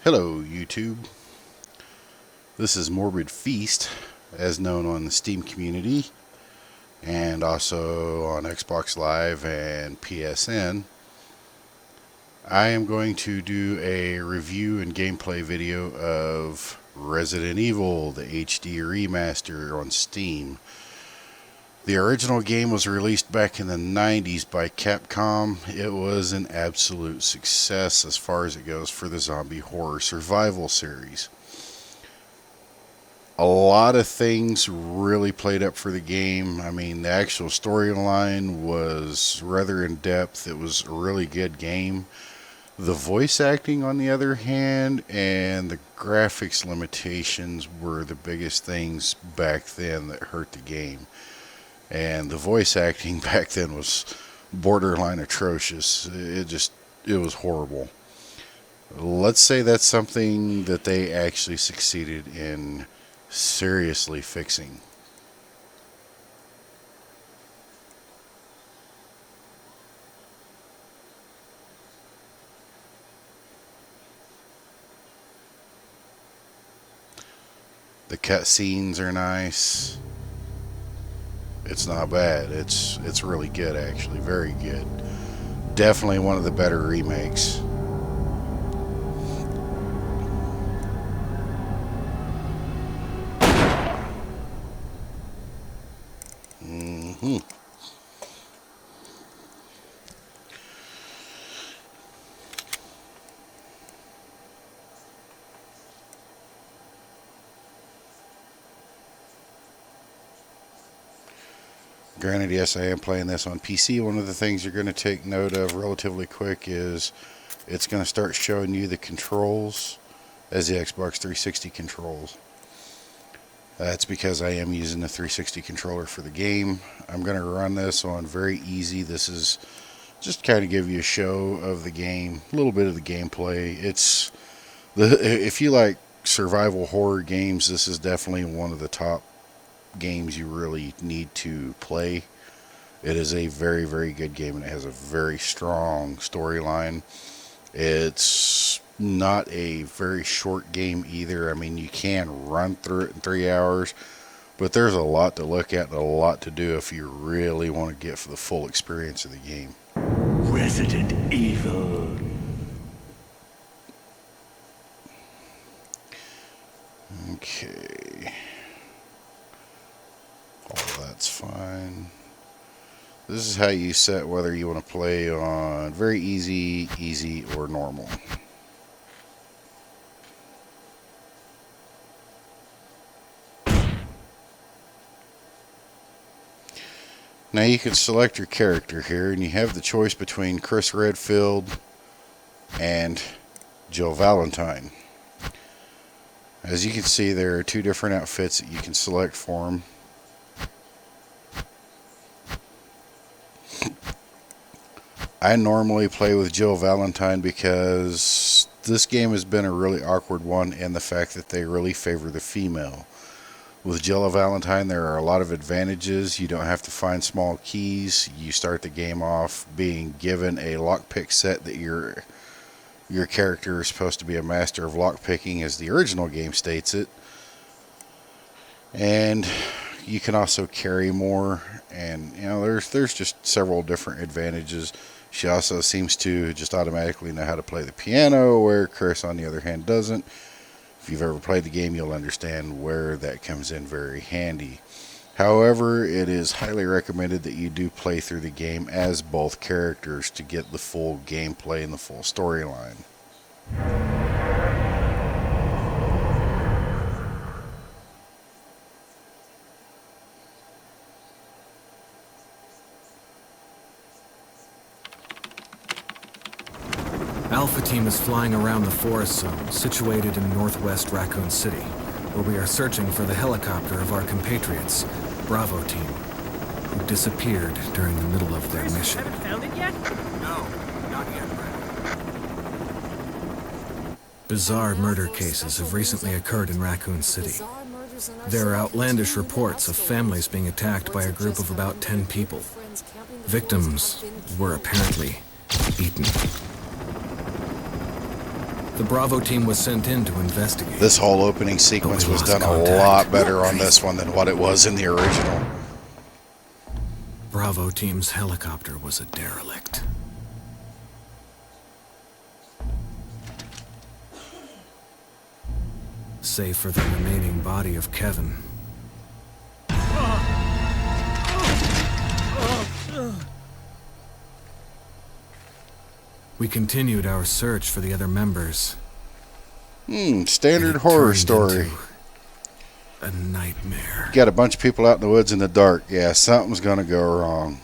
Hello YouTube, this is Morbid Feast, as known on the Steam community, and also on Xbox Live and PSN. I am going to do a review and gameplay video of Resident Evil, the HD Remaster on Steam. The original game was released back in the 90s by Capcom. It was an absolute success as far as it goes for the zombie horror survival series. A lot of things really played up for the game. I mean, the actual storyline was rather in depth. It was a really good game. The voice acting, on the other hand, and the graphics limitations were the biggest things back then that hurt the game. And the voice acting back then was borderline atrocious. It was horrible. Let's say that's something that they actually succeeded in seriously fixing. The cutscenes are nice. It's not bad. It's really good, actually. Very good. Definitely one of the better remakes. Granted, yes, I am playing this on PC. One of the things you're going to take note of relatively quick is it's going to start showing you the controls as the Xbox 360 controls. That's because I am using the 360 controller for the game. I'm going to run this on very easy. This is just kind of give you a show of the game, a little bit of the gameplay. If you like survival horror games, this is definitely one of the top games you really need to play. It is a very, very good game, and it has a very strong storyline. It's not a very short game either. I mean, you can run through it in 3 hours, but there's a lot to look at and a lot to do if you really want to get for the full experience of the game. Resident Evil. Okay. All that's fine. This is how you set whether you want to play on very easy, easy, or normal. Now you can select your character here, and you have the choice between Chris Redfield and Jill Valentine. As you can see, there are two different outfits that you can select for him. I normally play with Jill Valentine because this game has been a really awkward one in the fact that they really favor the female. With Jill Valentine, there are a lot of advantages. You don't have to find small keys. You start the game off being given a lockpick set that your character is supposed to be a master of lockpicking, as the original game states it. And you can also carry more, and there's just several different advantages. She also seems to just automatically know how to play the piano, where Chris, on the other hand, doesn't. If you've ever played the game, you'll understand where that comes in very handy. However, it is highly recommended that you do play through the game as both characters to get the full gameplay and the full storyline. Alpha Team is flying around the forest zone situated in northwest Raccoon City, where we are searching for the helicopter of our compatriots, Bravo Team, who disappeared during the middle of their mission. Haven't found it yet? No, not yet, Brad. Bizarre murder cases have recently occurred in Raccoon City. There are outlandish reports of families being attacked by a group of about 10 people. Victims were apparently eaten. The Bravo team was sent in to investigate. This whole opening sequence was lost done a contact. lot better on this one than what it was in the original. Bravo team's helicopter was a derelict. Save for the remaining body of Kevin. We continued our search for the other members. Standard It horror turned story. into a nightmare. Got a bunch of people out in the woods in the dark. Yeah, something's gonna go wrong.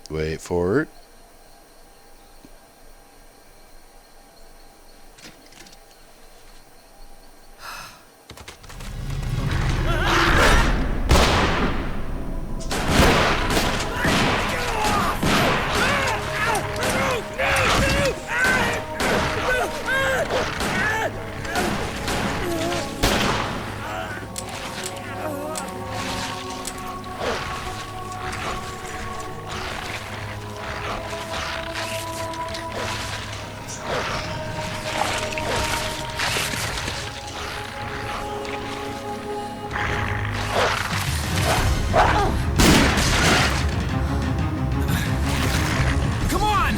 Wait for it. Come on!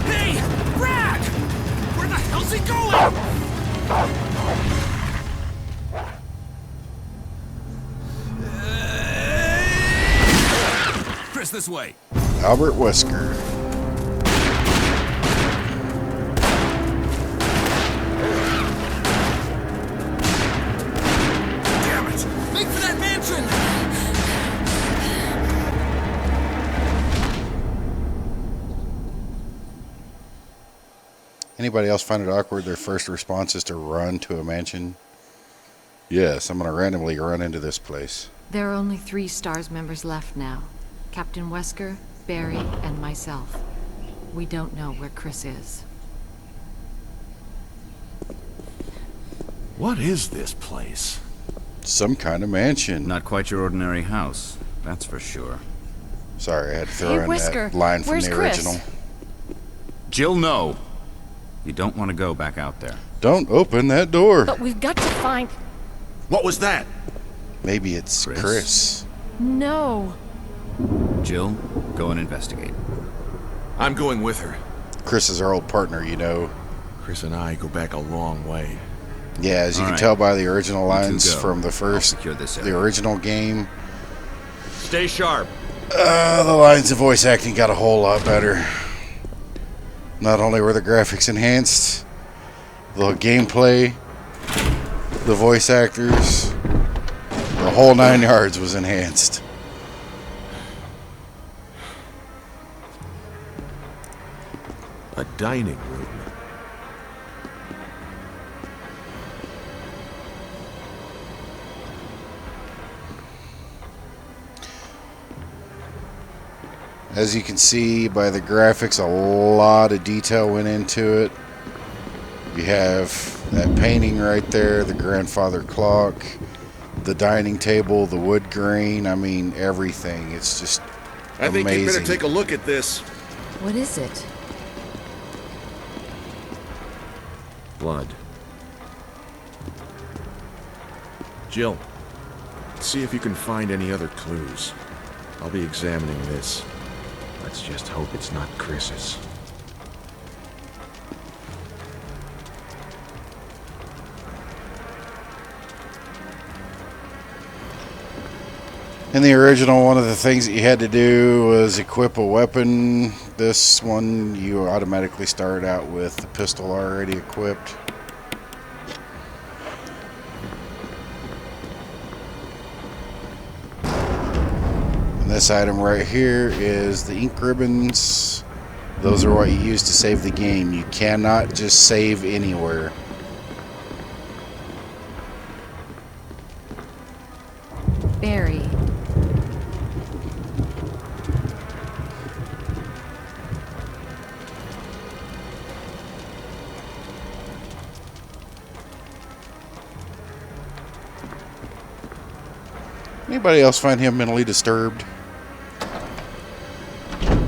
Hey! Brad! Where the hell's he going? Chris, this way. Albert Wesker. Damn it! Make for that mansion! Anybody else find it awkward their first response is to run to a mansion? Yes, I'm gonna randomly run into this place. There are only 3 STARS members left now. Captain Wesker, Barry, and myself. We don't know where Chris is. What is this place? Some kind of mansion. Not quite your ordinary house, that's for sure. Sorry, I had to throw Hey, in Wesker, that line from where's the Chris? original. Jill, no! You don't want to go back out there. Don't open that door. But we've got to find... What was that? Maybe it's Chris? Chris. No. Jill, go and investigate. I'm going with her. Chris is our old partner, you know. Chris and I go back a long way. Yeah, as you All can right. tell by the original two lines go. from the first, secure this the area. original game, Stay sharp. the lines of voice acting got a whole lot better. Not only were the graphics enhanced, the gameplay, the voice actors, the whole 9 yards was enhanced. A dining room. As you can see by the graphics, a lot of detail went into it. You have that painting right there, the grandfather clock, the dining table, the wood grain. I mean, everything. It's just I think you amazing. better take a look at this. What is it? Blood. Jill, see if you can find any other clues. I'll be examining this. Let's just hope it's not Chris's. In the original, one of the things that you had to do was equip a weapon. This one, you automatically start out with the pistol already equipped. This item right here is the ink ribbons. Those are what you use to save the game. You cannot just save anywhere. Barry. Anybody else find him mentally disturbed?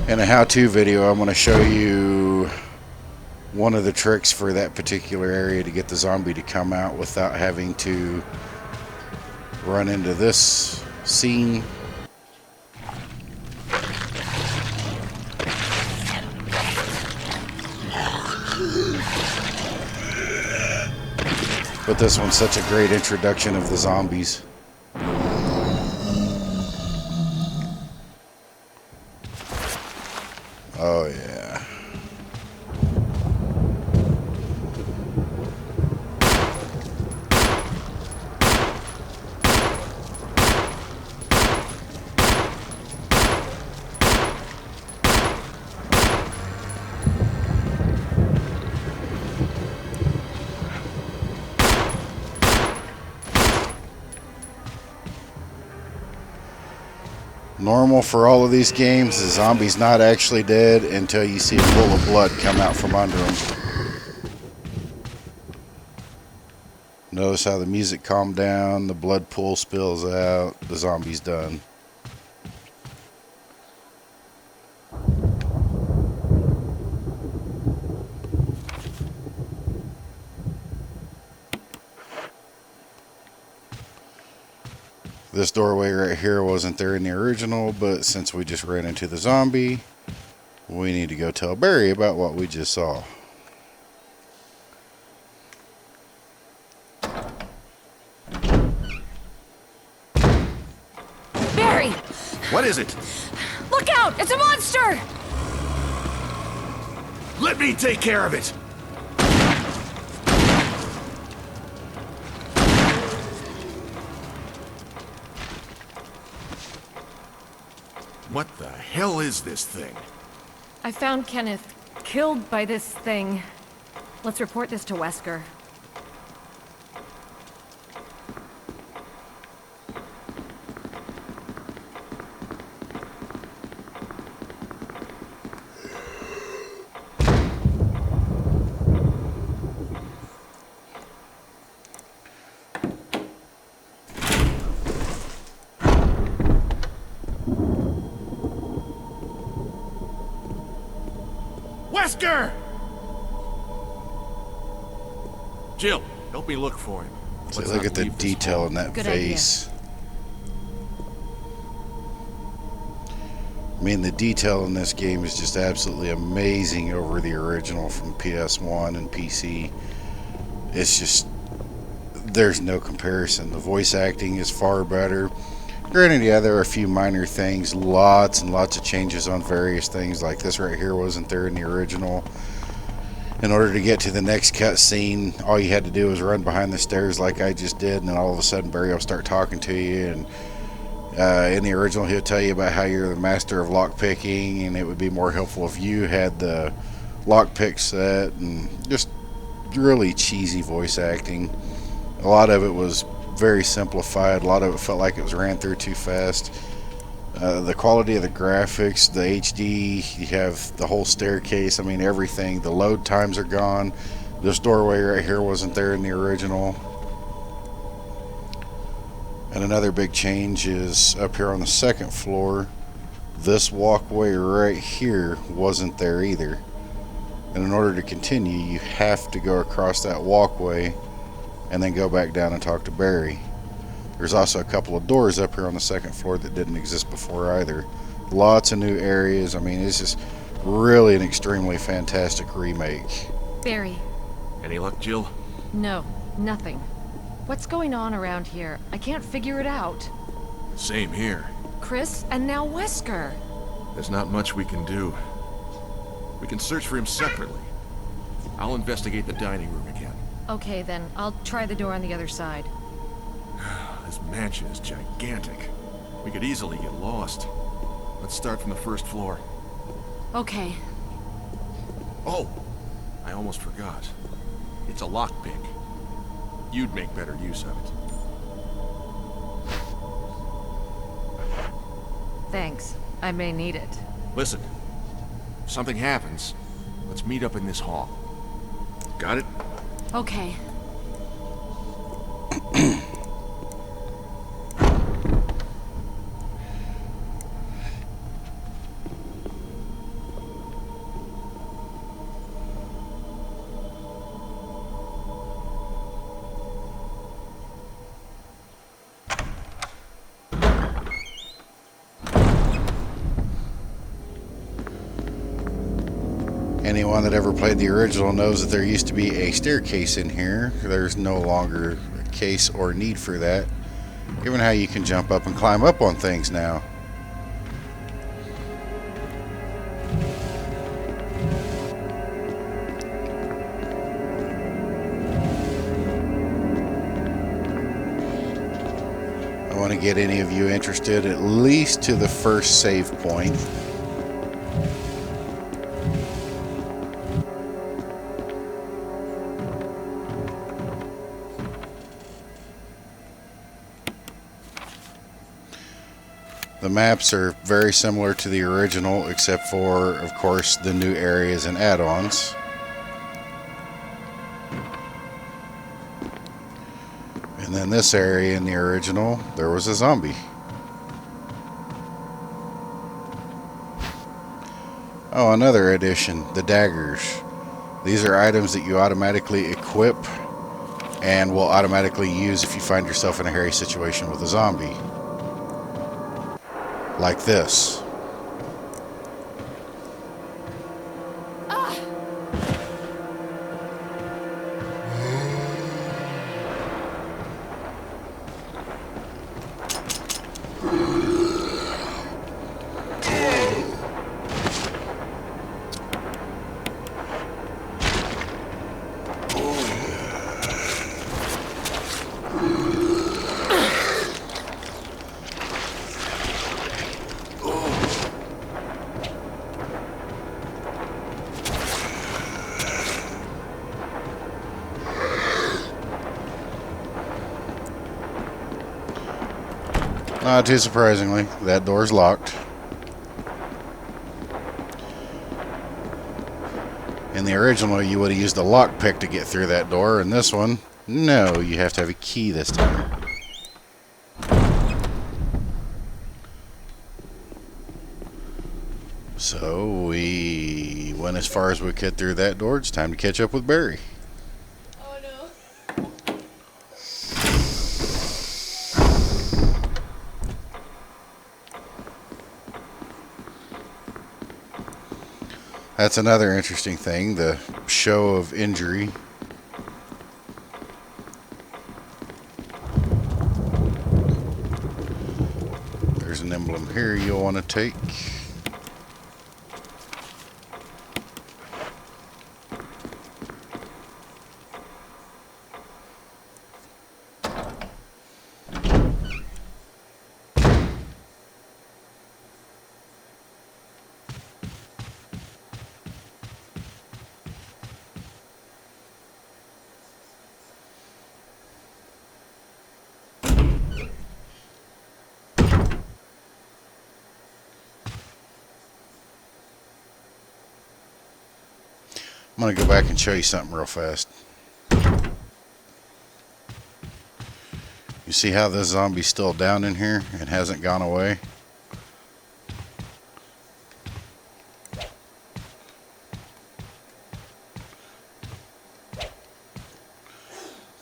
In a how-to video, I'm going to show you one of the tricks for that particular area to get the zombie to come out without having to run into this scene. But this one's such a great introduction of the zombies. Oh yeah. Normal for all of these games, the zombie's not actually dead until you see a pool of blood come out from under him. Notice how the music calmed down, the blood pool spills out, the zombie's done. This doorway right here wasn't there in the original, but since we just ran into the zombie, we need to go tell Barry about what we just saw. Barry! What is it? Look out! It's a monster! Let me take care of it! What the hell is this thing? I found Kenneth killed by this thing. Let's report this to Wesker. Wesker! Jill, help me look for him. So Let's look not at the leave this detail hall. in that Good face. I mean, the detail in this game is just absolutely amazing over the original from PS1 and PC. It's just, there's no comparison. The voice acting is far better. Granted, yeah, there are a few minor things, lots and lots of changes on various things, like this right here wasn't there in the original. In order to get to the next cutscene, all you had to do was run behind the stairs like I just did, and then all of a sudden Barry will start talking to you, and in the original he'll tell you about how you're the master of lockpicking, and it would be more helpful if you had the lockpick set, and just really cheesy voice acting. A lot of it was very simplified. A lot of it felt like it was ran through too fast. The quality of the graphics, the HD, you have the whole staircase, I mean everything. The load times are gone. This doorway right here wasn't there in the original. And another big change is up here on the second floor. This walkway right here wasn't there either. And in order to continue, you have to go across that walkway and then go back down and talk to Barry. There's also a couple of doors up here on the second floor that didn't exist before either. Lots of new areas. I mean, it's just really an extremely fantastic remake. Barry. Any luck, Jill? No, nothing. What's going on around here? I can't figure it out. Same here. Chris, and now Wesker. There's not much we can do. We can search for him separately. I'll investigate the dining room again. Okay then, I'll try the door on the other side. This mansion is gigantic. We could easily get lost. Let's start from the first floor. Okay. Oh, I almost forgot. It's a lockpick. You'd make better use of it. Thanks. I may need it. Listen, if something happens, let's meet up in this hall. Got it? Okay. Anyone that ever played the original knows that there used to be a staircase in here. There's no longer a case or need for that, given how you can jump up and climb up on things now. I want to get any of you interested at least to the first save point. The maps are very similar to the original, except for, of course, the new areas and add-ons. And then this area in the original, there was a zombie. Oh, another addition, the daggers. These are items that you automatically equip and will automatically use if you find yourself in a hairy situation with a zombie. Like this. Not too surprisingly, that door's locked. In the original, you would have used a lockpick to get through that door. In this one, no, you have to have a key this time. So we went as far as we could through that door. It's time to catch up with Barry. Oh no. That's another interesting thing, the show of injury. There's an emblem here you'll want to take. I'm going to go back and show you something real fast. You see how this zombie's still down in here and hasn't gone away?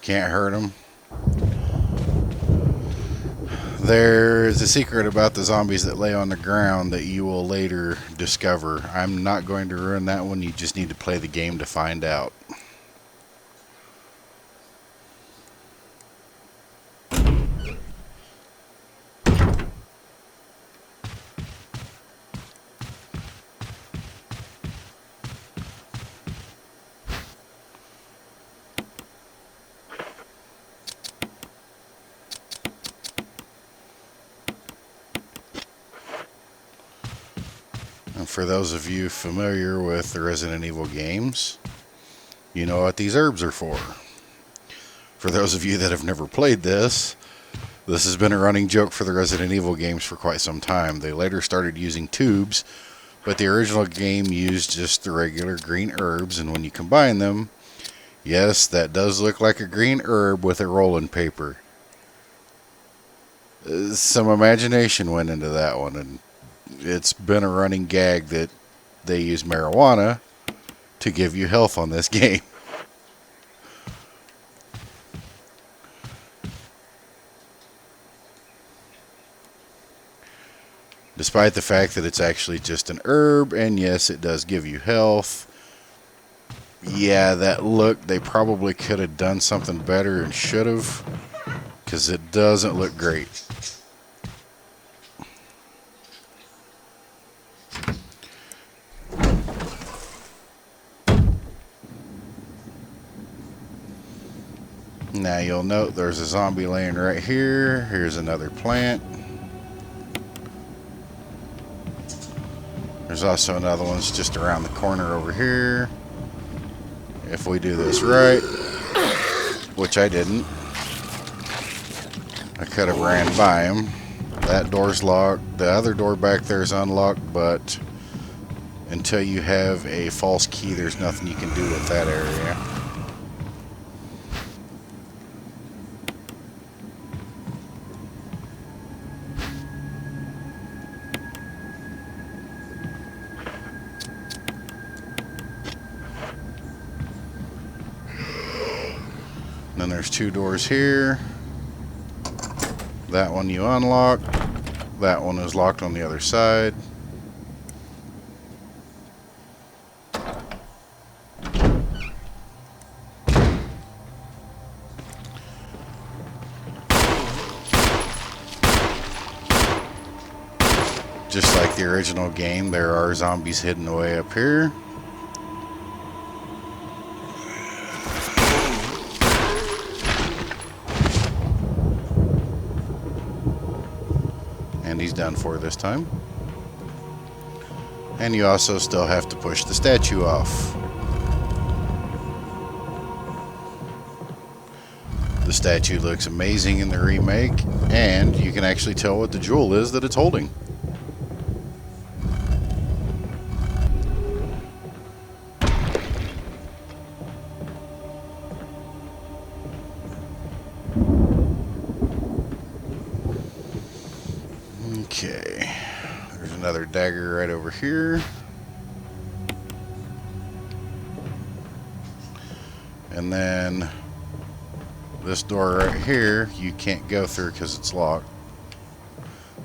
Can't hurt him. There's a secret about the zombies that lay on the ground that you will later discover. I'm not going to ruin that one. You just need to play the game to find out. And for those of you familiar with the Resident Evil games, you know what these herbs are for. For those of you that have never played this has been a running joke for the Resident Evil games for quite some time. They later started using tubes, but the original game used just the regular green herbs, and when you combine them, yes, that does look like a green herb with a rolling paper. Some imagination went into that one, and it's been a running gag that they use marijuana to give you health on this game. Despite the fact that it's actually just an herb, and yes, it does give you health. Yeah, that look, they probably could have done something better and should have, because it doesn't look great. Now you'll note there's a zombie laying right here. Here's another plant. There's also another one just around the corner over here. If we do this right, which I didn't, I could have ran by him. That door's locked. The other door back there is unlocked, but until you have a false key, there's nothing you can do with that area. Then there's two doors here. That one you unlock. That one is locked on the other side. Just like the original game, there are zombies hidden away up here. And he's done for this time. And you also still have to push the statue off. The statue looks amazing in the remake, and you can actually tell what the jewel is that it's holding. Okay, there's another dagger right over here. And then this door right here, you can't go through because it's locked.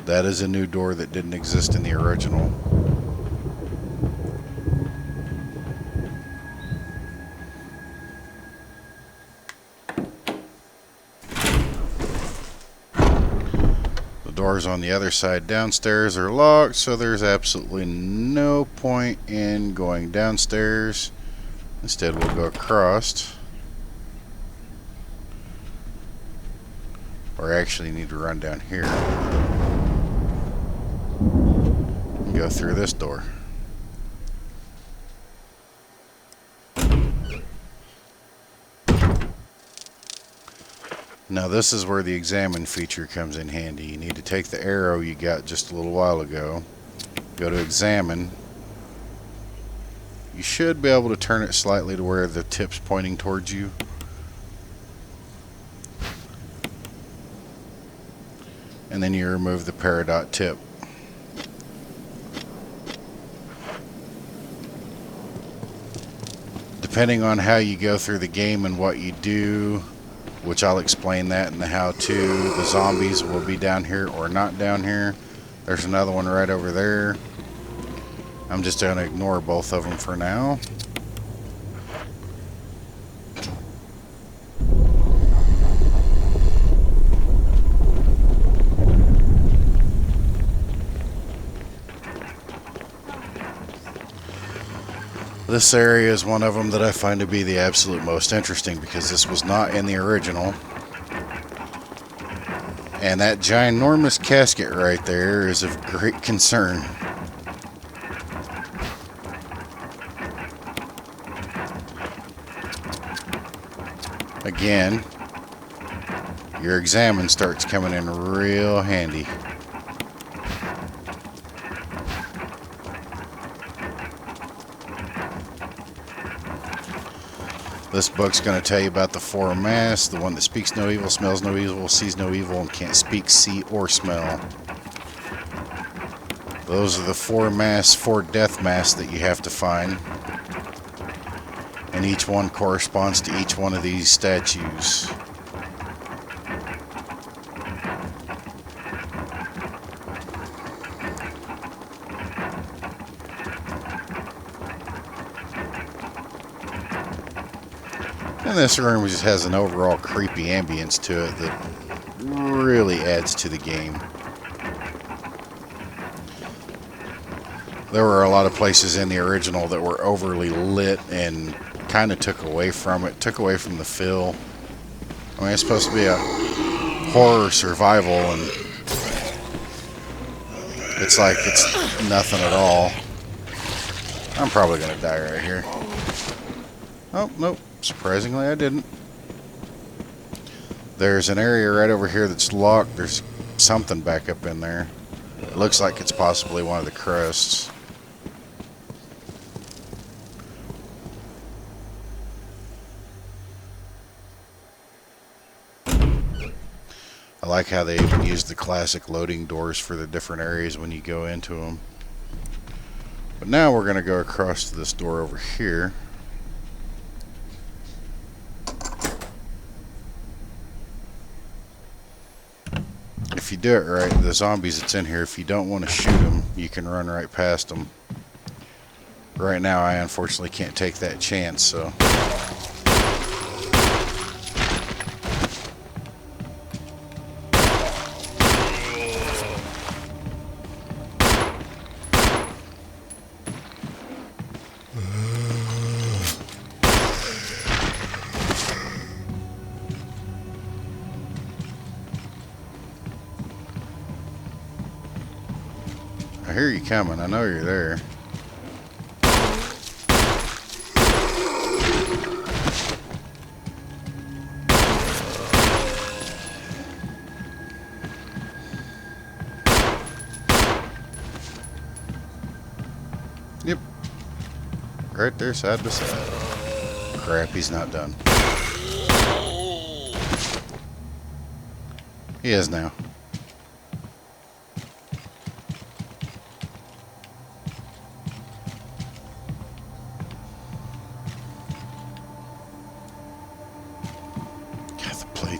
That is a new door that didn't exist in the original. Doors on the other side downstairs are locked, so there's absolutely no point in going downstairs. Instead, we'll go across. Or actually need to run down here and go through this door. Now this is where the examine feature comes in handy. You need to take the arrow you got just a little while ago, go to examine. You should be able to turn it slightly to where the tip's pointing towards you. And then you remove the peridot tip. Depending on how you go through the game and what you do, which I'll explain that in the how-to. The zombies will be down here or not down here. There's another one right over there. I'm just going to ignore both of them for now. This area is one of them that I find to be the absolute most interesting because this was not in the original. And that ginormous casket right there is of great concern. Again, your examine starts coming in real handy. This book's going to tell you about the four masks: the one that speaks no evil, smells no evil, sees no evil, and can't speak, see, or smell. Those are the four masks, four death masks that you have to find. And each one corresponds to each one of these statues. And this room just has an overall creepy ambience to it that really adds to the game. There were a lot of places in the original that were overly lit and kind of took away from it, took away from the feel. I mean, it's supposed to be a horror survival, and it's like it's nothing at all. I'm probably going to die right here. Oh, nope. Surprisingly, I didn't. There's an area right over here that's locked. There's something back up in there. It looks like it's possibly one of the crusts. I like how they even use the classic loading doors for the different areas when you go into them. But now we're going to go across to this door over here. If you do it right, the zombies that's in here, if you don't want to shoot them, you can run right past them. Right now, I unfortunately can't take that chance, so... I hear you coming. I know you're there. Yep. Right there, side by side. Crap, he's not done. He is now.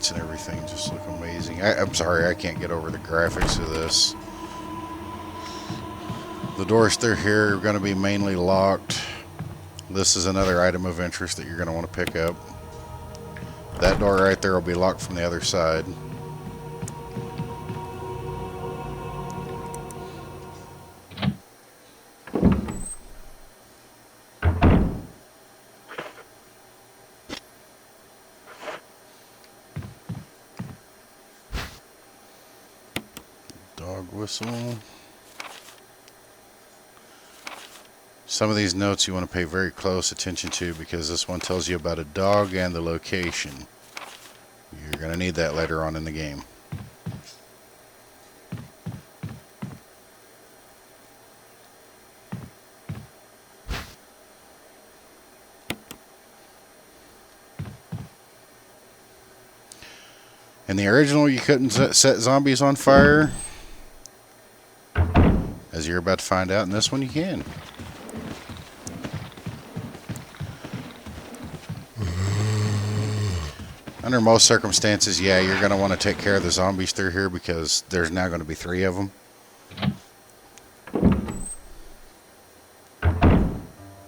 And everything just look amazing. I'm sorry, I can't get over the graphics of this. The doors through here are going to be mainly locked. This is another item of interest that you're going to want to pick up. That door right there will be locked from the other side. Dog whistle. Some of these notes you want to pay very close attention to because this one tells you about a dog and the location. You're going to need that later on in the game. In the original, you couldn't set zombies on fire. As you're about to find out in this one, you can. Under most circumstances, yeah, you're going to want to take care of the zombies through here because there's now going to be 3 of them.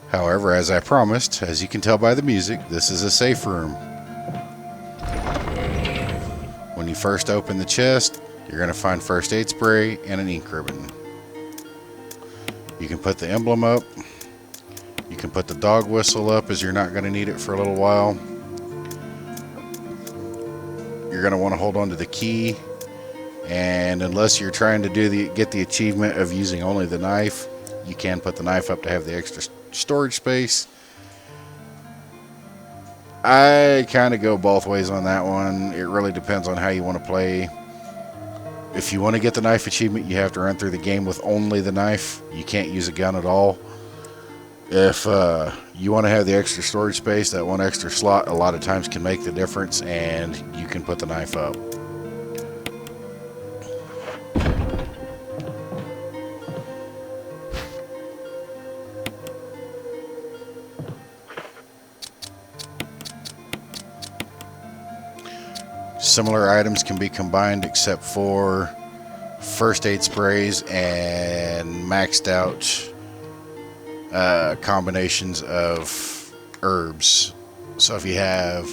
However, as I promised, as you can tell by the music, this is a safe room. When you first open the chest, you're going to find first aid spray and an ink ribbon. You can put the emblem up. You can put the dog whistle up as you're not going to need it for a little while. You're going to want to hold on to the key, and unless you're trying to get the achievement of using only the knife, you can put the knife up to have the extra storage space. I kind of go both ways on that one. It really depends on how you want to play. If you want to get the knife achievement, you have to run through the game with only the knife. You can't use a gun at all. If you want to have the extra storage space, that one extra slot a lot of times can make the difference, and you can put the knife up. Similar items can be combined except for first aid sprays and maxed out combinations of herbs. So if you have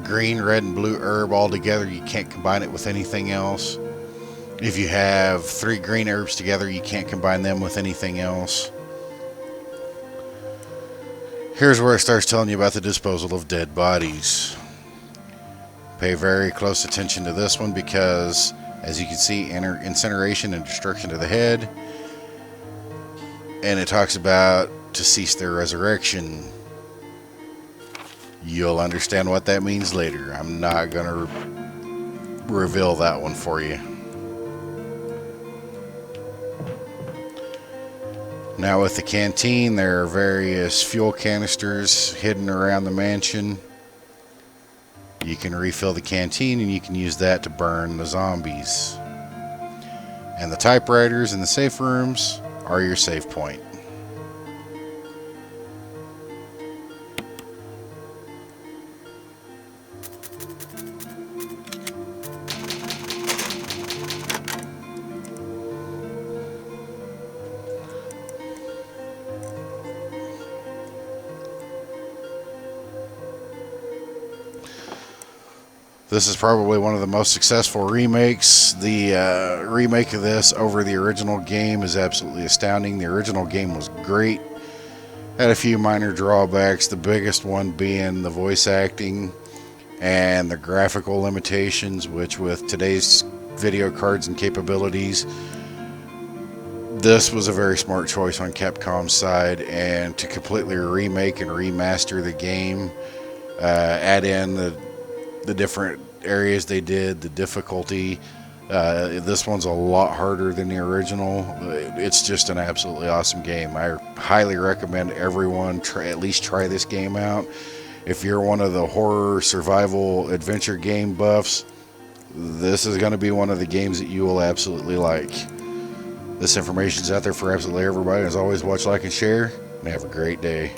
green, red, and blue herb all together, you can't combine it with anything else. If you have 3 green herbs together, you can't combine them with anything else. Here's where it starts telling you about the disposal of dead bodies. Pay very close attention to this one because, as you can see, incineration and destruction to the head. And it talks about to cease their resurrection. You'll understand what that means later. I'm not going to reveal that one for you. Now with the canteen, there are various fuel canisters hidden around the mansion. You can refill the canteen and you can use that to burn the zombies. And the typewriters in the safe rooms are your save point. This is probably one of the most successful remakes. The remake of this over the original game is absolutely astounding. The original game was great. Had a few minor drawbacks, the biggest one being the voice acting and the graphical limitations, which with today's video cards and capabilities, this was a very smart choice on Capcom's side, and to completely remake and remaster the game, add in the different areas they did, the difficulty. This one's a lot harder than the original. It's just an absolutely awesome game. I highly recommend everyone at least try this game out. If you're one of the horror, survival, adventure game buffs, this is going to be one of the games that you will absolutely like. This information's out there for absolutely everybody. As always, watch, like, and share, and have a great day.